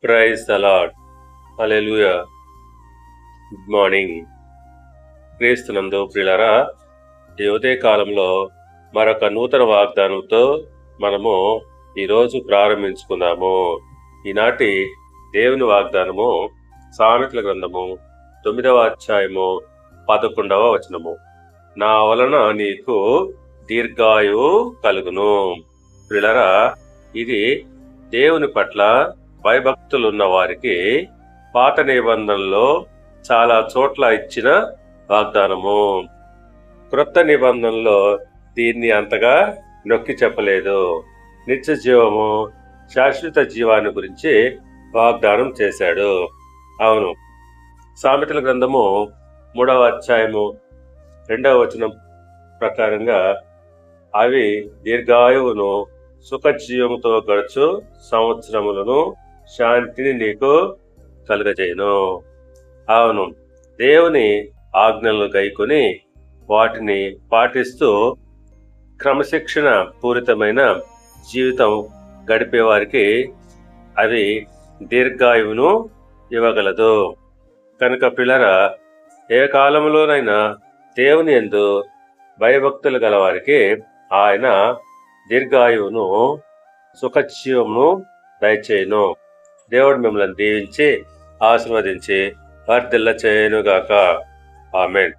Praise the Lord. Hallelujah. Good morning. క్రీస్తునందు ప్రియులారా, ఈ ఉదయ కాలంలో మరొక నూతన వాగ్దానంతో మనము ఈరోజు ప్రారంభించుకుందాము. ఈనాటి దేవుని వాగ్దానము సామెతల గ్రంథము 9వ అధ్యాయము 11వ వచనము. నా వలన నీకు దీర్ఘాయువు కలుగును. ప్రియులారా, ఇది దేవుని పట్ల భయభక్తులున్న వారికి పాత నిబంధనలో చాలా చోట్ల ఇచ్చిన వాగ్దానము. క్రొత్త నిబంధనలో దీన్ని అంతగా నొక్కి చెప్పలేదు. నిత్య జీవము, శాశ్వత జీవాన్ని గురించి వాగ్దానం చేశాడు. అవును, సామెతల గ్రంథము 3వ అధ్యాయము 2వ వచనం ప్రకారంగా అవి దీర్ఘాయువును, సుఖజీవముతో గడుచు సంవత్సరములను, శాంతిని నీకు కలుగజేయును. అవును, దేవుని ఆజ్ఞలను గైకొని వాటిని పాటిస్తూ క్రమశిక్షణ పూరితమైన జీవితం గడిపే వారికి అవి దీర్ఘాయువును ఇవ్వగలదు. కనుక పిల్లరా, ఏ కాలంలోనైనా దేవుని యందు భయభక్తులు గల వారికి ఆయన దీర్ఘాయువును, సుఖజీవమును దయచేయును. దేవుడు మిమ్మల్ని దీవించి ఆశీర్వదించి వర్ధిల్ల చేయునుగాక. ఆమేన్.